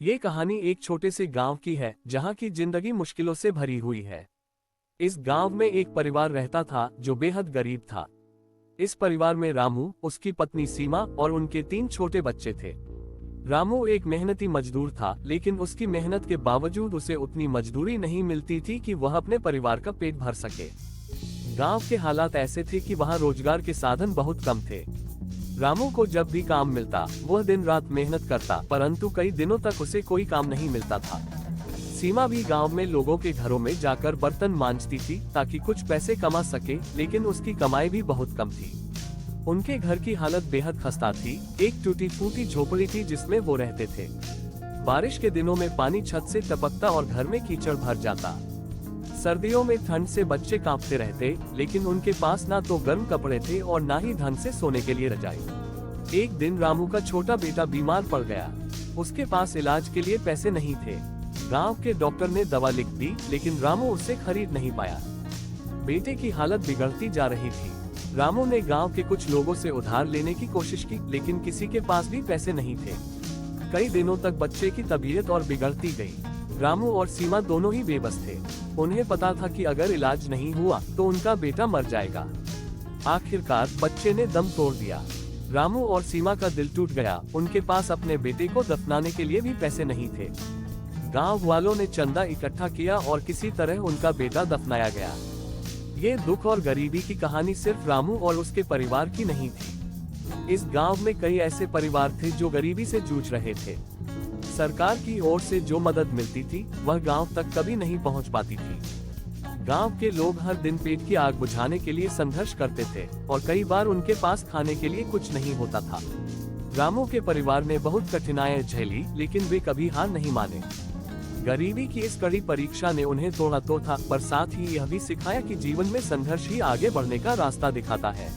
ये कहानी एक छोटे से गांव की है जहां की जिंदगी मुश्किलों से भरी हुई है। इस गांव में एक परिवार रहता था जो बेहद गरीब था। इस परिवार में रामू, उसकी पत्नी सीमा और उनके 3 छोटे बच्चे थे। रामू एक मेहनती मजदूर था, लेकिन उसकी मेहनत के बावजूद उसे उतनी मजदूरी नहीं मिलती थी कि वह अपने परिवार का पेट भर सके। गांव के हालात ऐसे थे कि वहां रोजगार के साधन बहुत कम थे। रामू को जब भी काम मिलता वह दिन रात मेहनत करता, परंतु कई दिनों तक उसे कोई काम नहीं मिलता था। सीमा भी गांव में लोगों के घरों में जाकर बर्तन मांजती थी ताकि कुछ पैसे कमा सके, लेकिन उसकी कमाई भी बहुत कम थी। उनके घर की हालत बेहद खस्ता थी। एक टूटी फूटी झोपड़ी थी जिसमें वो रहते थे। बारिश के दिनों में पानी छत से टपकता और घर में कीचड़ भर जाता। सर्दियों में ठंड से बच्चे कांपते रहते, लेकिन उनके पास ना तो गर्म कपड़े थे और ना ही ढंग से सोने के लिए रजाई। एक दिन रामू का छोटा बेटा बीमार पड़ गया। उसके पास इलाज के लिए पैसे नहीं थे। गांव के डॉक्टर ने दवा लिख दी, लेकिन रामू उससे खरीद नहीं पाया। बेटे की हालत बिगड़ती जा रही थी। रामू ने गांव के कुछ लोगों से उधार लेने की कोशिश की, लेकिन किसी के पास भी पैसे नहीं थे। कई दिनों तक बच्चे की तबीयत और बिगड़ती गई। रामू और सीमा दोनों ही बेबस थे। उन्हें पता था कि अगर इलाज नहीं हुआ तो उनका बेटा मर जाएगा। आखिरकार बच्चे ने दम तोड़ दिया। रामू और सीमा का दिल टूट गया। उनके पास अपने बेटे को दफनाने के लिए भी पैसे नहीं थे। गांव वालों ने चंदा इकट्ठा किया और किसी तरह उनका बेटा दफनाया गया। ये दुख और गरीबी की कहानी सिर्फ रामू और उसके परिवार की नहीं थी। इस गांव में कई ऐसे परिवार थे जो गरीबी से जूझ रहे थे। सरकार की ओर से जो मदद मिलती थी वह गांव तक कभी नहीं पहुंच पाती थी। गांव के लोग हर दिन पेट की आग बुझाने के लिए संघर्ष करते थे और कई बार उनके पास खाने के लिए कुछ नहीं होता था। रामू के परिवार ने बहुत कठिनाइयां झेली, लेकिन वे कभी हार नहीं माने। गरीबी की इस कड़ी परीक्षा ने उन्हें तोड़ा तो था, पर साथ ही यह भी सिखाया कि जीवन में संघर्ष ही आगे बढ़ने का रास्ता दिखाता है।